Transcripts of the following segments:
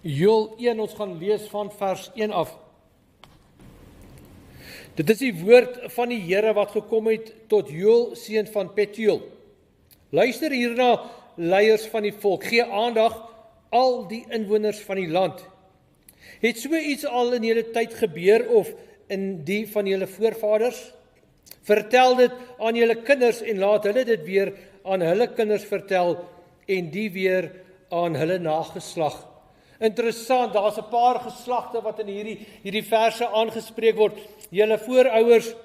Joël 1, ons gaan lees van vers 1 af. Dit is die woord van die Here wat gekom het tot Joël, seun van Petuel. Luister hierna, leiers van die volk, gee aandag al die inwoners van die land. Het so iets al in julle tyd gebeur of in die van julle voorvaders? Vertel dit aan julle kinders en laat hulle dit weer aan hulle kinders vertel en die weer aan hulle nageslag. Interessant, daar's 'n paar geslagte wat in hierdie verse aangespreek word. Julle voorouers,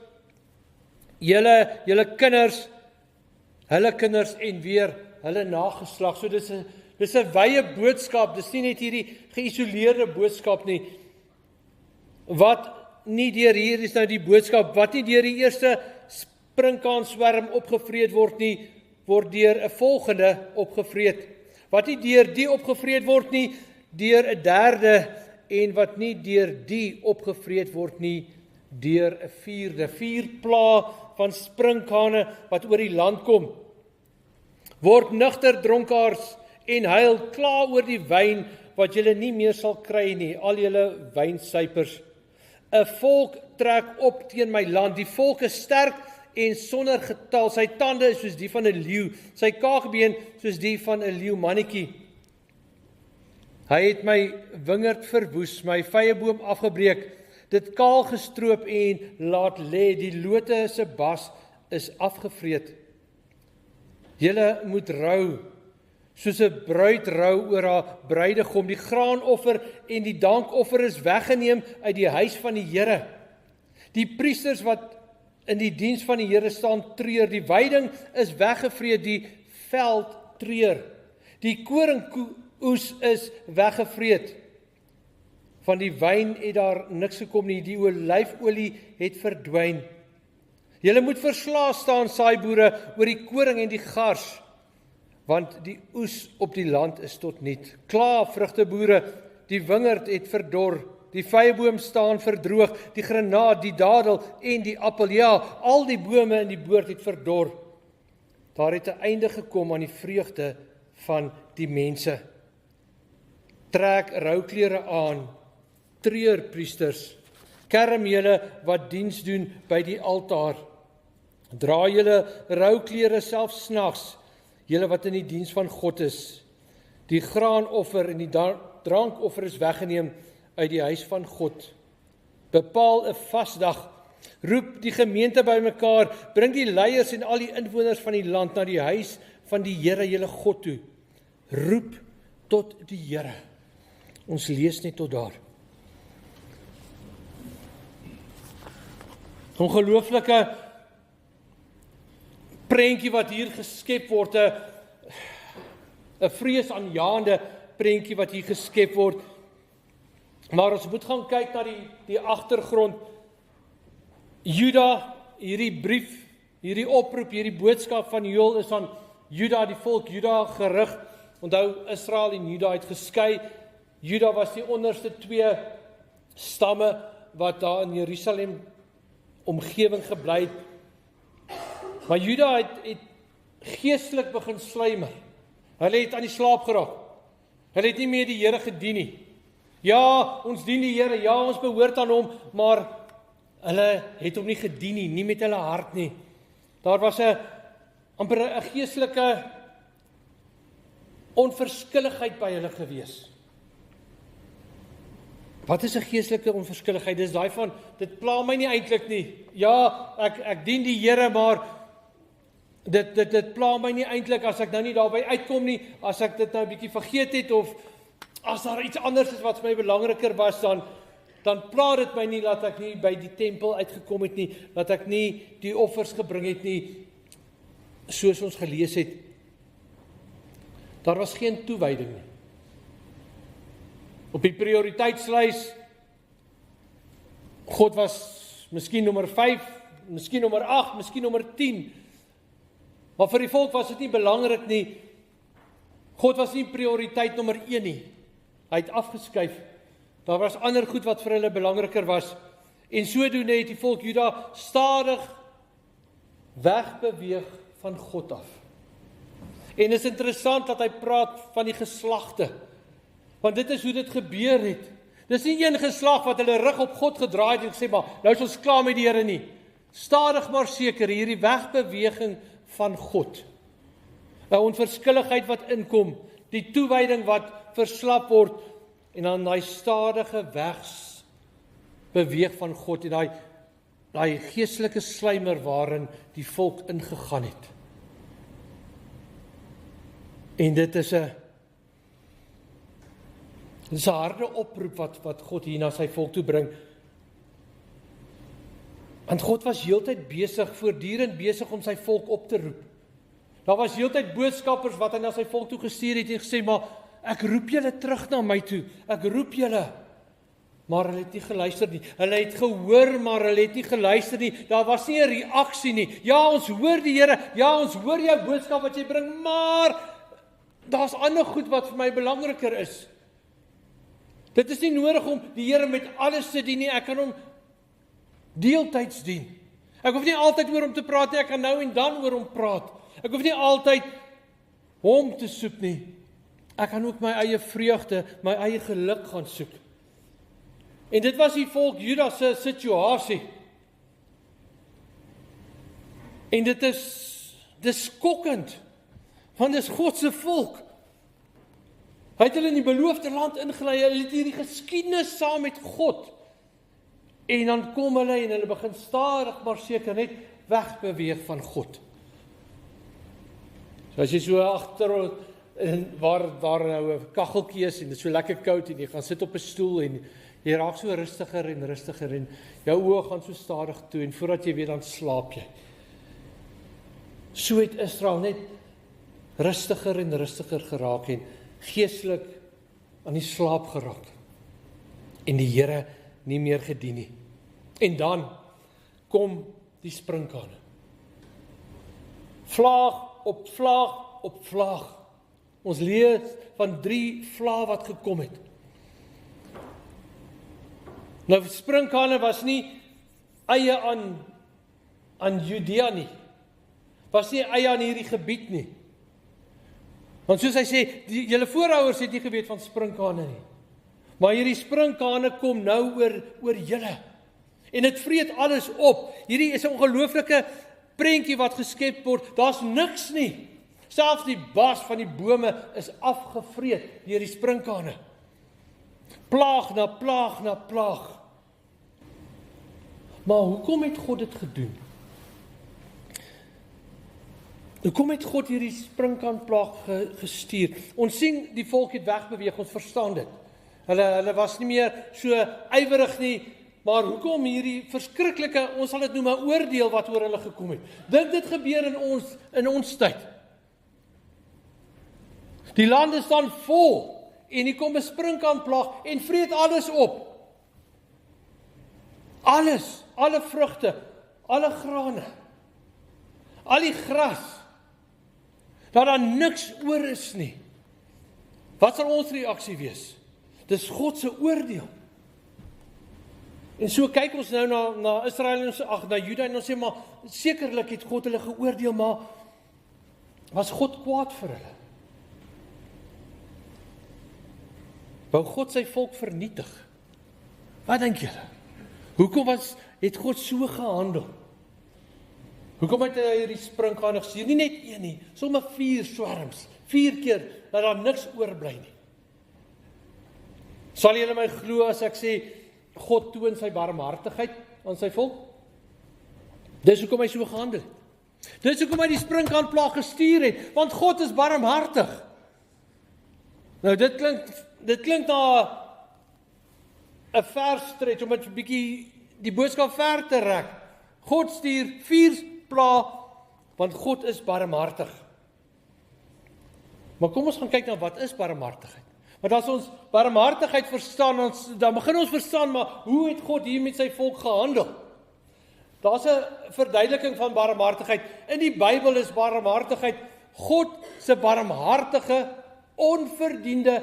julle kinders, hulle kinders en weer hulle nageslag. So dis 'n wye boodskap, dis nie net hierdie geïsoleerde boodskap nie. Wat nie deur hier is nou die boodskap, wat nie deur die eerste sprinkaanswerm opgevreet word nie, word deur 'n volgende opgevreet. Wat nie deur die opgevreet word nie, deur 'n derde, en wat nie deur die opgevreet word nie, deur 'n vierde. 4 plaae van sprinkane wat oor die land kom. Word nugter dronkaards en huil, kla oor die wyn wat julle nie meer sal kry nie, al julle wynsuipers. 'n volk trek op teen my land, die volk is sterk en sonder getal, sy tande is soos die van 'n leeu, sy kaagbeen soos die van 'n leeumannetjie. Hy het my wingerd verwoes, my vyeboom afgebreek, dit kaal gestroop en laat lê, die lote se bas is afgevreet. Julle moet rou, soos 'n bruid rou oor haar bruidegom. Die graanoffer en die dankoffer is weggeneem uit die huis van die Here. Die priesters wat in die diens van die Here staan treur, die weiding is weggevreet, die veld treur. Die koringoes is weggevreet. Van die wyn het daar niks gekom nie, die olyfolie het verdwyn. Julle moet verslae staan, saaiboere, oor die koring en die gars, want die oes op die land is tot niet. Kla, vrugteboere, die wingerd het verdor, die vyeboom staan verdroog, die granaat, die dadel en die appel, ja, al die bome in die boord het verdor. Daar het 'n einde gekom aan die vreugde van die mense. Trek rouklere aan, treur priesters, kerm julle wat diens doen by die altaar. Dra julle rouklere selfs snags, julle wat in die diens van God is. Die graanoffer en die drankoffer is weggeneem uit die huis van God. Bepaal 'n vasdag, roep die gemeente bymekaar, bring die leiers en al die inwoners van die land na die huis van die Here julle God toe. Roep tot die Here. Ons lees net tot daar. Ongelooflike prentjie wat hier geskep word, 'n vreesaanjaende prentjie wat hier geskep word. Maar ons moet gaan kyk na die agtergrond. Juda, hierdie brief, hierdie oproep, hierdie boodskap van Joël is aan Juda, die volk Juda gerig. Onthou, Israel en Juda het geskei. Juda was die onderste 2 stamme wat daar in Jerusalem omgewing gebly het. Maar Juda het geestelik begin sluimer. Hulle het aan die slaap geraak. Hulle het nie meer die Here gedien nie. Ja, ons dien die Here, ja, ons behoort aan hom, maar hulle het hom nie gedien nie met hulle hart nie. Daar was amper 'n geestelike onverskilligheid by hulle gewees. Wat is 'n geestelike onverskilligheid? Dis daai van, dit pla my nie eintlik nie. Ja, ek dien die Here, maar dit pla my nie eintlik as ek nou nie daarby uitkom nie, as ek dit nou 'n bietjie vergeet het, of as daar iets anders is wat vir my belangriker was, dan pla dit my nie dat ek nie by die tempel uitgekom het nie, dat ek nie die offers gebring het nie, soos ons gelees het. Daar was geen toewyding nie. Op die prioriteitslys, God was miskien nommer 5, miskien nommer 8, miskien nommer 10, maar vir die volk was dit nie belangrik nie. God was nie prioriteit nommer 1 nie. Hy het afgeskuif. Daar was ander goed wat vir hulle belangriker was. En sodoende het die volk Juda stadig wegbeweeg van God af. En is interessant dat hy praat van die geslagte. Want dit is hoe dit gebeur het. Dis nie een geslag wat hulle rug op God gedraai het en gesê, maar nou is ons klaar met die Here nie. Stadig maar seker, hierdie wegbeweging van God. 'n Onverskilligheid wat inkom, die toewyding wat verslap word, en dan daai stadige wegsbeweeg van God, en daai geestelike sluimer waarin die volk ingegaan het. En dit is 'n harde oproep wat God hier na sy volk toe bring. Want God was heeltyd besig, voortdurend besig om sy volk op te roep. Daar was heeltyd boodskappers wat hy na sy volk toe gestuur het en gesê, maar ek roep julle terug na my toe. Ek roep julle. Maar hulle het nie geluister nie. Hulle het gehoor, maar hulle het nie geluister nie. Daar was nie 'n reaksie nie. Ja, ons hoor die Here. Ja, ons hoor jou boodskap wat jy bring, maar daar's ander goed wat vir my belangriker is. Dit is nie nodig om die Here met alles te dien nie. Ek kan hom deeltyds dien. Ek hoef nie altyd oor hom te praat nie. Ek kan nou en dan oor hom praat. Ek hoef nie altyd hom te soek nie. Ek kan ook my eie vreugde, my eie geluk gaan soek. En dit was die volk Juda se situasie. En dit is skokkend, want dit is God se volk. Hy het hulle in die beloofde land ingelei, hulle het hierdie geskiedenis saam met God. En dan kom hulle en hulle begin stadig maar seker net wegbeweeg van God. So as jy so agter waar nou 'n kaggeltjie is en dit is so lekker koud en jy gaan sit op 'n stoel en jy raak so rustiger en jou oë gaan so stadig toe en voordat jy weet dan slaap jy. So het Israel net rustiger en rustiger geraak en geestelik aan die slaap geraak. En die Here nie meer gedien nie. En dan kom die sprinkane. Vlaag op vlaag op vlaag. Ons lees van 3 vlae wat gekom het. Nou sprinkane was nie eie aan Judea nie. Was nie eie aan hierdie gebied nie. Want soos hy sê, julle voorouers het nie geweet van sprinkane nie. Maar hierdie sprinkane kom nou oor julle. En dit vreet alles op. Hierdie is 'n ongelooflike prentjie wat geskep word. Daar's niks nie. Selfs die bas van die bome is afgevreet deur die sprinkane. Plaag na plaag na plaag. Maar hoekom het God dit gedoen? Hoekom het God hierdie sprinkaanplaag gestuur? Ons sien die volk het wegbeweeg, ons verstaan dit. Hulle was nie meer so ywerig nie, maar hoekom hierdie verskriklike, ons sal dit noem 'n oordeel wat oor hulle gekom het. Dink dit gebeur in ons tyd. Die land is dan vol en hier kom 'n sprinkaanplaag en vreet alles op. Alles, alle vrugte, alle grane, al die gras. Dat daar niks oor is nie. Wat sal ons reaksie wees? Dis God se oordeel. En so kyk ons nou na Israel en na Juda en ons sê maar sekerlik het God hulle geoordeel, maar was God kwaad vir hulle? Wou God sy volk vernietig? Wat dink julle? Hoekom het God so gehandel? Hoekom het hy hierdie sprinkane gestuur? Nie net een nie, sommer 4 swarms. 4 keer, dat daar niks oorbly nie. Sal julle my glo as ek sê, God toon sy barmhartigheid aan sy volk? Dis hoekom hy so gehandel het. Dis hoekom hy die sprinkaanplaag gestuur het, want God is barmhartig. Nou dit klink na 'n verstret om 'n bietjie die boodskap ver te rek. God stuur 4 plaag, want God is barmhartig. Maar kom ons gaan kyk na wat is barmhartigheid. Want as ons barmhartigheid verstaan, dan begin ons verstaan, maar hoe het God hier met sy volk gehandel? Daar's 'n verduideliking van barmhartigheid. In die Bybel is barmhartigheid God se barmhartige, onverdiende,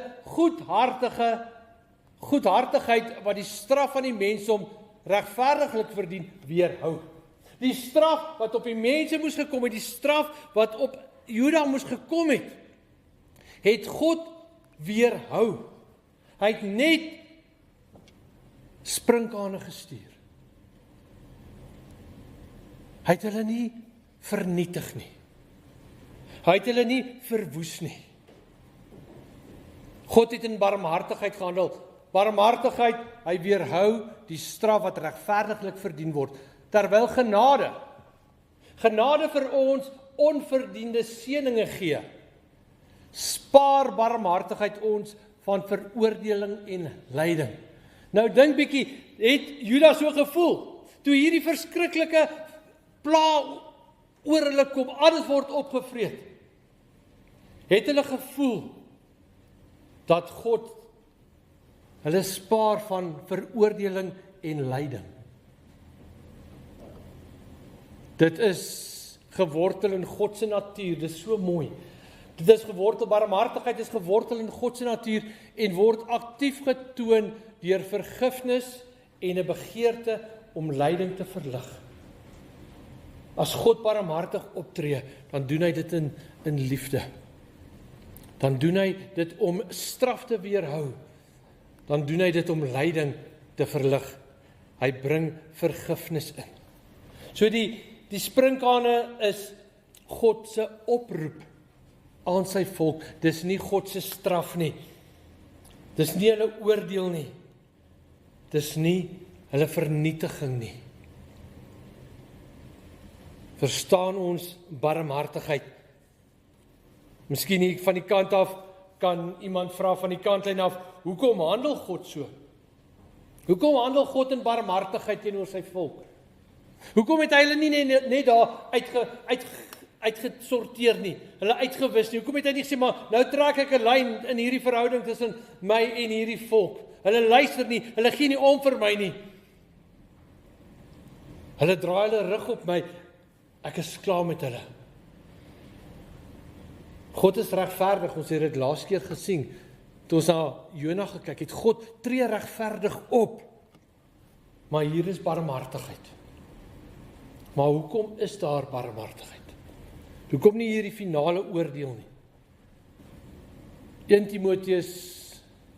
goedhartigheid wat die straf van die mensdom regverdiglik verdien, weerhou. Die straf wat op die mense moes gekom het, die straf wat op Juda moes gekom het God weerhou. Hy het net sprinkane gestuur. Hy het hulle nie vernietig nie. Hy het hulle nie verwoes nie. God het in barmhartigheid gehandel. Barmhartigheid, hy weerhou die straf wat regverdiglik verdien word, terwyl genade vir ons onverdiende seëninge gee. Spaar barmhartigheid ons van veroordeling en lyding. Nou dink bietjie, het Judas so gevoel, toe hierdie verskriklike pla oor hulle kom, alles word opgevreet. Het hulle gevoel dat God hulle spaar van veroordeling en lyding? Dit is gewortel in God se natuur, dit is so mooi. Dit is gewortel, barmhartigheid is gewortel in God se natuur en word aktief getoon deur vergifnis en 'n begeerte om lyding te verlig. As God barmhartig optree, dan doen hy dit in liefde. Dan doen hy dit om straf te weerhou. Dan doen hy dit om lyding te verlig. Hy bring vergifnis in. So die sprinkane is God se oproep aan sy volk. Dis nie God se straf nie. Dis nie hulle oordeel nie. Dis nie hulle vernietiging nie. Verstaan ons barmhartigheid? Miskien hier van die kant af, kan iemand vra van die kantlyn af, hoekom handel God so? Hoekom handel God in barmhartigheid teenoor sy volk? Hoekom het hy hulle nie net daar uitgesorteer nie, hulle uitgewis nie? Hoekom het hy nie gesê, maar nou trek ek 'n lyn in hierdie verhouding tussen my en hierdie volk? Hulle luister nie, hulle gee nie om vir my nie. Hulle draai hulle rug op my, ek is klaar met hulle. God is regverdig, ons het dit laas keer gesien, toe ons na Jona gekyk het. God tree regverdig op, maar hier is barmhartigheid. Maar hoekom is daar barmhartigheid? Hoekom nie hierdie finale oordeel nie? 1 Timoteus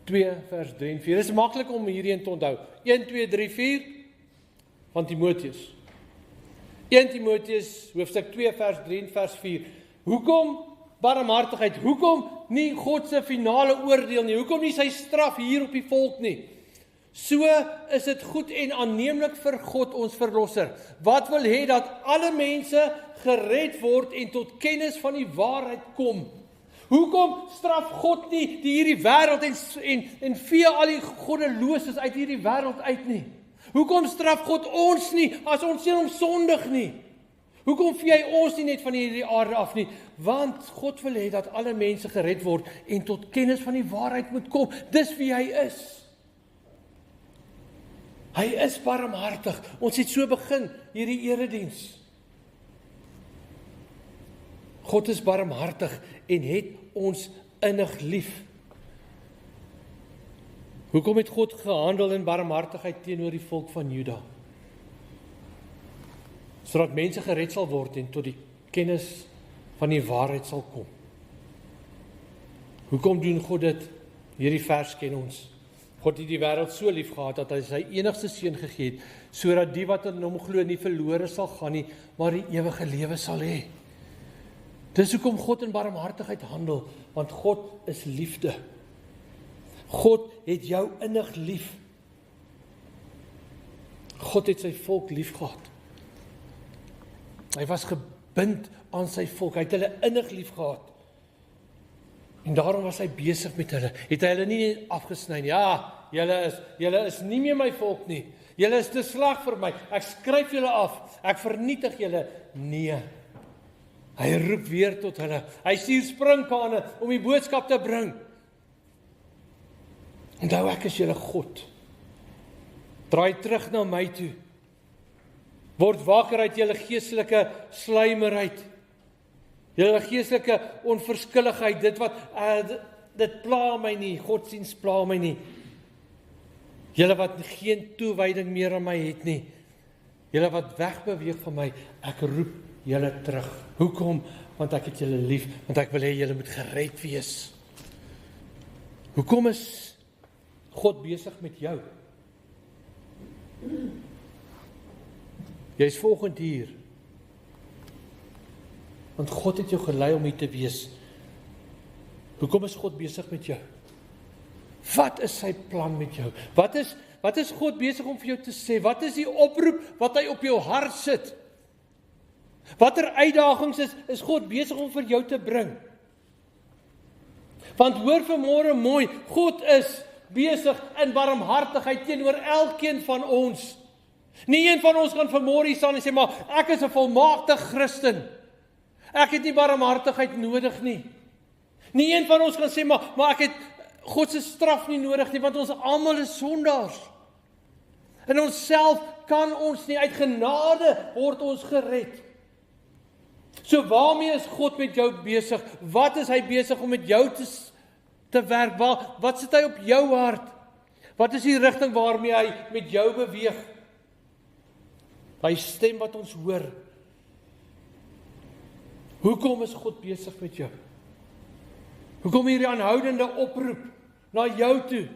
2 vers 3 en 4, dit is maklik om hierheen te onthou. 1, 2, 3, 4 van Timoteus. 1 Timoteus hoofstuk 2 vers 3 en vers 4. Hoekom barmhartigheid? Hoekom nie God se finale oordeel nie? Hoekom nie sy straf hier op die volk nie? So is dit goed en aanneemlik vir God ons verlosser, wat wil hê dat alle mense gered word en tot kennis van die waarheid kom. Hoekom straf God nie hierdie wêreld en vee al die goddeloses uit hierdie wêreld uit nie? Hoekom straf God ons nie as ons teen hom sondig nie? Hoekom vee hy ons nie net van hierdie aarde af nie? Want God wil hê dat alle mense gered word en tot kennis van die waarheid moet kom. Dis wie hy is. Hy is barmhartig. Ons het so begin hierdie erediens. God is barmhartig en het ons innig lief. Hoekom het God gehandel in barmhartigheid teenoor die volk van Juda? Sodat mense gered sal word en tot die kennis van die waarheid sal kom. Hoekom doen God dit? Hierdie vers ken ons. God het die wêreld so lief gehad dat hy sy enigste seun gegee het, sodat die wat in hom glo nie verlore sal gaan nie, maar die ewige lewe sal hê. Dis hoekom God in barmhartigheid handel, want God is liefde. God het jou innig lief. God het sy volk lief gehad. Hy was gebind aan sy volk, hy het hulle innig lief gehad. En daarom was hy besig met hulle. Het hy hulle nie afgesny nie. Ja, julle is nie meer my volk nie. Julle is te sleg vir my. Ek skryf julle af. Ek vernietig julle. Nee. Hy roep weer tot hulle. Hy stuur sprinkane om die boodskap te bring. Onthou, ek is julle God. Draai terug na my toe. Word wakker uit julle geestelike sluimerheid. Julle geestelike onverskilligheid, dit pla my nie, godsdiens pla my nie. Julle wat geen toewyding meer aan my het nie. Julle wat wegbeweeg van my, ek roep julle terug. Hoekom? Want ek het julle lief, want ek wil hê julle moet gered wees. Hoekom is God besig met jou? Jy is volgend hier. Want God het jou gelei om hier te wees. Hoekom is God besig met jou? Wat is sy plan met jou? Wat is God besig om vir jou te sê? Wat is die oproep wat hy op jou hart sit? Watter uitdagings is God besig om vir jou te bring? Want hoor vanmôre mooi, God is besig in barmhartigheid teenoor elkeen van ons. Nie een van ons kan vanmôre hier staan en sê, maar ek is 'n volmaakte Christen. Ek het nie barmhartigheid nodig nie. Nie een van ons kan sê, maar ek het God se straf nie nodig nie, want ons almal is sondaars. In onsself kan ons nie, uit genade word ons gered. So waarmee is God met jou besig? Wat is hy besig om met jou te werk? Wat sit hy op jou hart? Wat is die rigting waarmee hy met jou beweeg? Hy stem wat ons hoor. Hoekom is God besig met jou? Hoekom hierdie aanhoudende oproep na jou toe?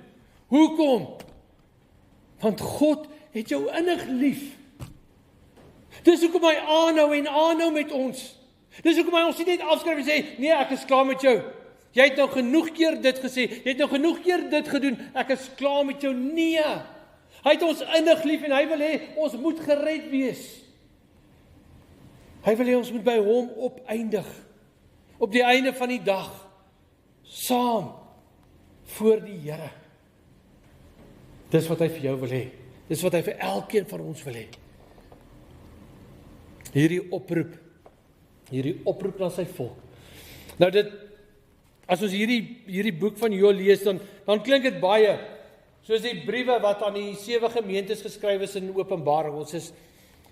Hoekom? Want God het jou innig lief. Dis hoekom hy aanhou met ons. Dis hoekom hy ons nie net afskryf en sê, nee, ek is klaar met jou. Jy het nou genoeg keer dit gesê, jy het nou genoeg keer dit gedoen, ek is klaar met jou. Nee, hy het ons innig lief en hy wil hê, ons moet gered wees. Hy wil hê, ons moet by hom opeindig, op die einde van die dag, saam, voor die Here. Dis wat hy vir jou wil hê, dis wat hy vir elkeen van ons wil hê. Hierdie oproep na sy volk. Nou as ons hierdie boek van Joël lees, dan klink dit baie soos die briewe wat aan die 7 gemeentes geskryf is in Openbaring. Ons is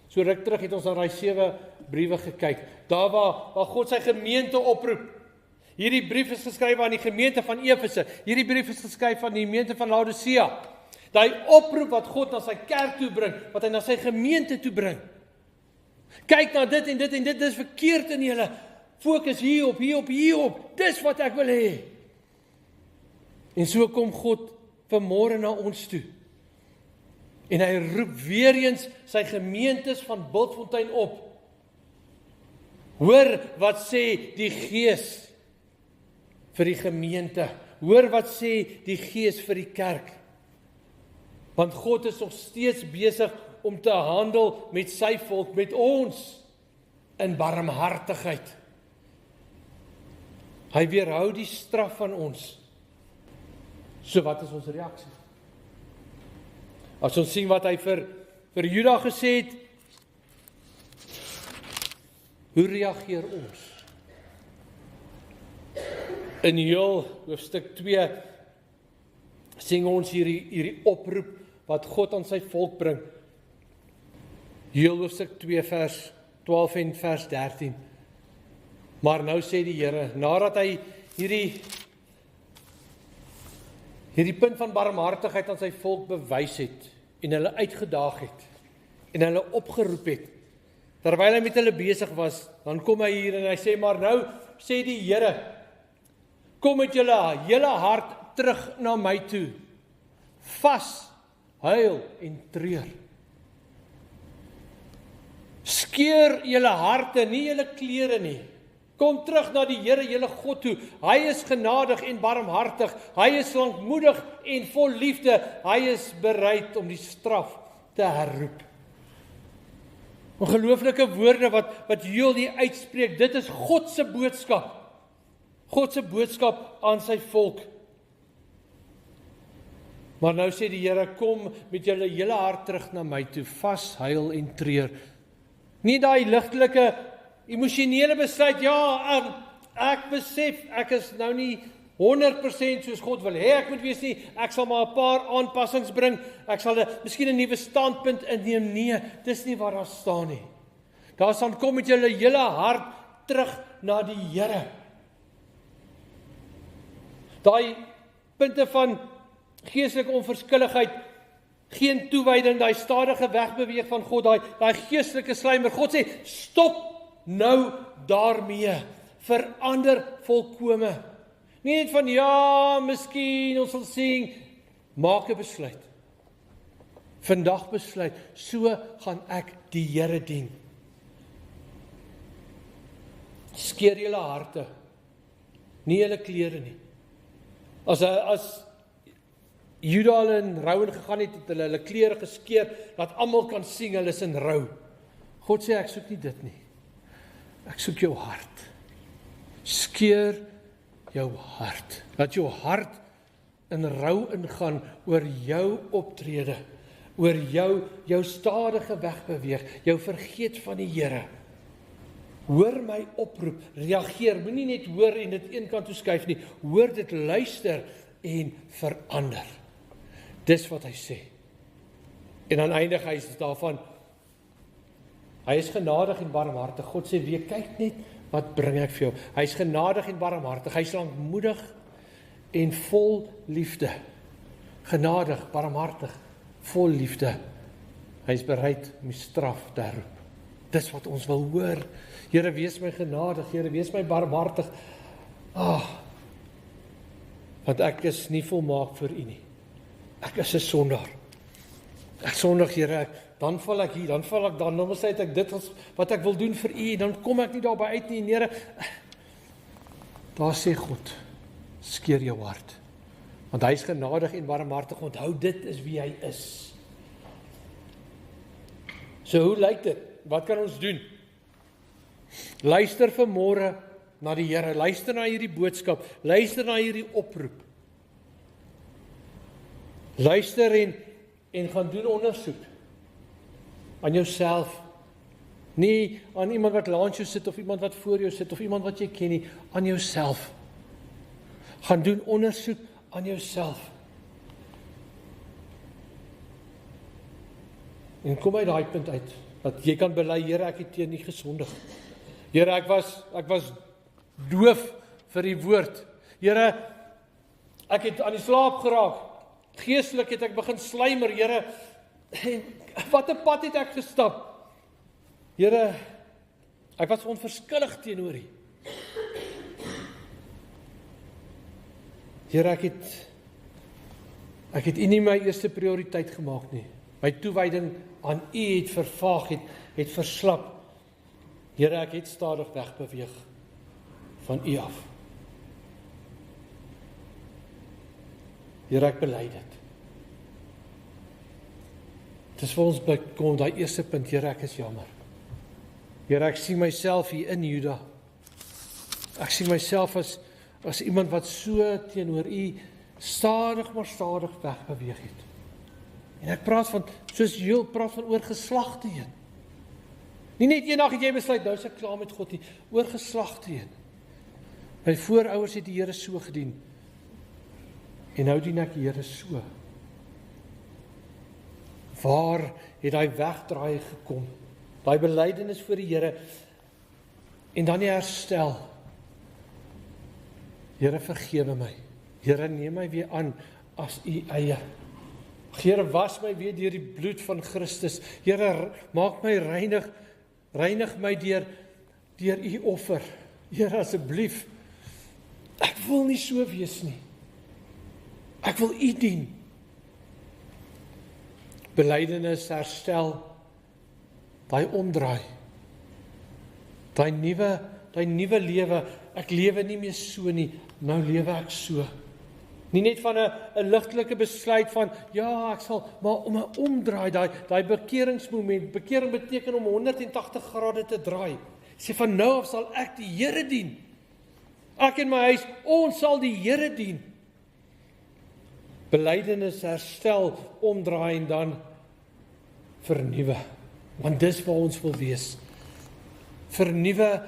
so ruk terug het ons na daai 7 briewe gekyk. Daar waar God sy gemeente oproep. Hierdie brief is geskryf aan die gemeente van Efese. Hierdie brief is geskryf aan die gemeente van Laodicea. Daai oproep wat God na sy kerk toe bring, wat hy na sy gemeente toe bring. Kyk na dit en dit is verkeerd in julle. Fokus hierop. Dis wat ek wil hê. En so kom God vanmôre na ons toe. En hy roep weer eens sy gemeentes van Bultfontein op. Hoor wat sê die Gees vir die gemeente. Hoor wat sê die Gees vir die kerk. Want God is nog steeds besig om te handel met sy volk, met ons, in barmhartigheid. Hy weerhou die straf van ons. So wat is ons reaksie? As ons sien wat hy vir Juda gesê het, hoe reageer ons? In Joël hoofstuk 2 sing ons hierdie oproep wat God aan sy volk bring. Joël hoofstuk 2 vers 12 en vers 13. Maar nou sê die Here, nadat hy hierdie punt van barmhartigheid aan sy volk bewys het, en hulle uitgedaag het, en hulle opgeroep het, terwyl hy met hulle besig was, dan kom hy hier en hy sê, maar nou sê die Here, kom met julle hele hart terug na my toe, vas, huil en treur. Skeur julle harte, nie julle klere nie. Kom terug na die Here, julle God toe. Hy is genadig en barmhartig. Hy is lankmoedig en vol liefde. Hy is bereid om die straf te herroep. Ongelooflike woorde wat Joël hier uitspreek. Dit is God se boodskap. God se boodskap aan sy volk. Maar nou sê die Here, kom met julle hele hart terug na my toe, vas, huil en treur. Nie daai ligtelike emosionele besluit, ja, ek besef, ek is nou nie 100% soos God wil hê ek moet wees nie, ek sal maar 'n paar aanpassings bring, ek sal miskien 'n nuwe standpunt inneem. Nee, dis nie waar daar staan nie. Daar staan, kom met julle hele hart terug na die Here. Daai punte van geestelike onverskilligheid, geen toewyding, daai stadige wegbeweeg van God, daai geestelike slymer. God sê, stop nou daarmee, verander volkome. Nie net van, ja, miskien, ons sal sien, Maak 'n besluit. Vandag besluit, so gaan ek die Here dien. Skeer julle harte, nie julle klere nie. As Juda hulle in rou gegaan het hulle klere geskeer, dat almal kan sien hulle is in rou. God sê, ek soek nie dit nie. Ek soek jou hart. Skeer jou hart. Laat jou hart in rou ingaan oor jou optrede, oor jou stadige wegbeweeg, jou vergeet van die Here. Hoor my oproep, reageer, moenie net hoor en dit een kant toe skuif nie, hoor dit, luister en verander. Dis wat hy sê. En dan eindig hy daarvan, hy is genadig en barmhartig. God sê weer, kyk net, wat bring ek vir jou? Hy is genadig en barmhartig, hy is lankmoedig en vol liefde. Genadig, barmhartig, vol liefde. Hy is bereid om die straf te herroep. Dis wat ons wil hoor. Here, wees my genadig, Here, wees my barmhartig. Want ek is nie volmaak vir U nie. Ek is 'n sondaar. Ek sondig, Here, dan val ek hier, dan val ek dan sê ek dit is wat ek wil doen vir U, dan kom ek nie daarby uit nie, Here. Daar sê God, skeer jou hart. Want hy is genadig en barmhartig, onthou dit is wie hy is. So hoe lyk dit? Wat kan ons doen? Luister vanmôre na die Here, luister na hierdie boodskap, luister na hierdie oproep. Luister en gaan doen ondersoek aan jouself. Nie aan iemand wat langs jou sit of iemand wat voor jou sit of iemand wat jy ken nie, aan jouself. Gaan doen ondersoek aan jouself. En kom uit daai punt uit dat jy kan bely, Here, ek het teen U gesondig. Here, ek was doof vir die woord. Here, ek het aan die slaap geraak. Geestelik het ek begin slymer, Here. En wat 'n pad het ek gestap? Here, ek was onverskillig teenoor U. Here, ek het U nie my eerste prioriteit gemaak nie. My toewyding aan U het vervaag, het verslap. Here, ek het stadig wegbeweeg van U af. Here, ek bely dit. Dis vir ons kom daai eerste punt, Here, ek is jammer. Here, ek sien myself hier in Juda. Ek sien myself as iemand wat so teenoor U stadig maar stadig wegbeweeg het. En ek praat van, soos Joel praat van oor geslagte heen. Nie net eendag het jy besluit, nou is ek klaar met God nie, oor geslagte heen. My voorouers het die Here so gedien. En nou dien ek die Here so. Waar het daai wegdraai gekom? Daai belydenis voor die Here en dan die herstel. Here, vergewe my. Here, neem my weer aan as U eie. Here, was my weer deur die bloed van Christus. Here, maak my reinig my deur U offer. Here, asseblief. Ek wil nie so wees nie. Ek wil U dien. Belydenis, herstel, daai omdraai. Daai nuwe lewe, ek lewe nie meer so nie, nou lewe ek so. Nie net van 'n ligtelike besluit van, ja, ek sal, maar om 'n omdraai, daai bekeringsmoment. Bekering beteken om 180 grade te draai. Sê van nou af sal ek die Here dien. Ek en my huis, ons sal die Here dien. Belydenis, herstel, omdraai en dan vernuwe. Want dis waar ons wil wees. Vernuwe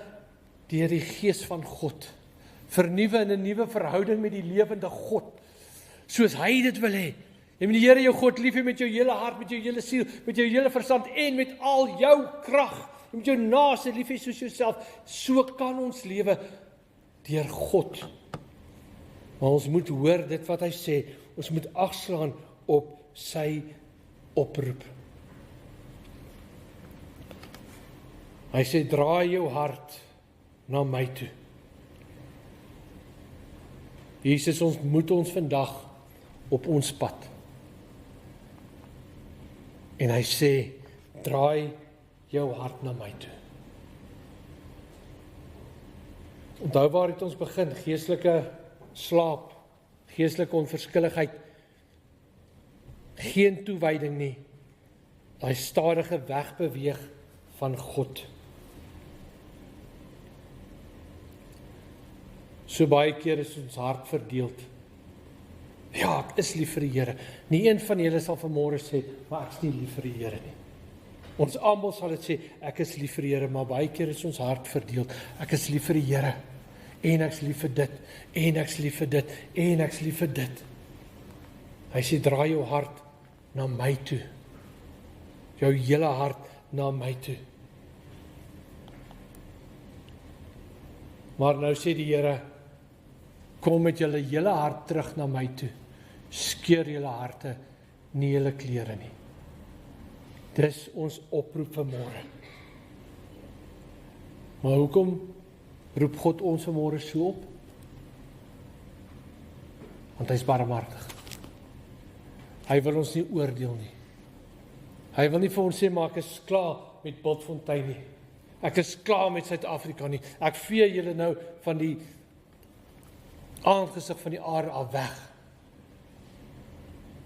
deur die Gees van God. Vernuwe in 'n nuwe verhouding met die lewende God. Soos hy dit wil hê. Jy moet die Here jou God lief hê met jou hele hart, met jou hele siel, met jou hele verstand en met al jou krag. Jy moet jou naaste lief hê soos jouself. So kan ons lewe deur God. Maar ons moet hoor dit wat hy sê. Ons moet agslaan op sy oproep. Hy sê, draai jou hart na my toe. Jesus, ons moet ons vandag op ons pad. En hy sê, draai jou hart na my toe. Onthou waar het ons begin, geestelike slaap, geestelike onverskilligheid, geen toewyding nie, daai stadige wegbeweeg van God. So baie keer is ons hart verdeeld. Ja, ek is lief vir die Here. Nie een van julle sal vanmôre sê, maar ek is nie lief vir die Here nie. Ons almal sal dit sê, ek is lief vir die Here, maar baie keer is ons hart verdeeld. Ek is lief vir die Here, en ek is lief vir dit, en ek is lief vir dit, en ek is lief vir dit. Hy sê, draai jou hart na my toe. Jou hele hart na my toe. Maar nou sê die Here, kom met julle hele hart terug na my toe. Skeur julle harte, nie julle klere nie. Dis ons oproep vanmôre. Maar hoekom roep God ons vanmôre so op? Want hy is barmhartig. Hy wil ons nie oordeel nie. Hy wil nie vir ons sê, maar ek is klaar met Bultfontein nie. Ek is klaar met Suid-Afrika nie. Ek vee julle nou van die aangesig van die aarde al weg.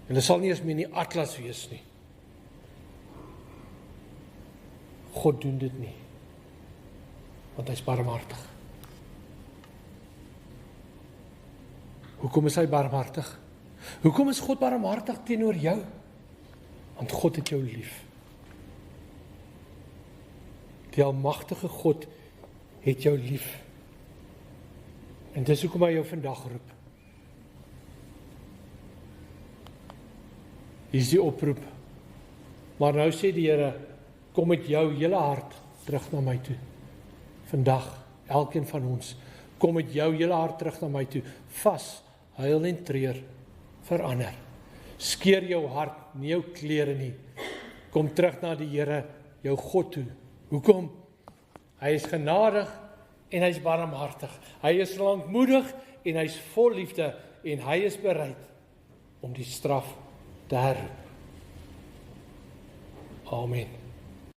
Julle sal nie eens meer in die atlas wees nie. God doen dit nie. Want hy is barmhartig. Hoekom is hy barmhartig? Hoekom is God barmhartig teenoor jou? Want God het jou lief. Die almagtige God het jou lief. En dis hoekom hy jou vandag roep. Hier is die oproep. Maar nou sê die Here, kom met jou hele hart terug na my toe. Vandag, elkeen van ons, kom met jou hele hart terug na my toe. Vas, huil en treur, verander. Skeur jou hart, nie jou klere nie. Kom terug na die Here, jou God toe. Hoekom? Hy is genadig en hy is barmhartig. Hy is lankmoedig en hy is vol liefde en hy is bereid om die straf te herroep. Amen.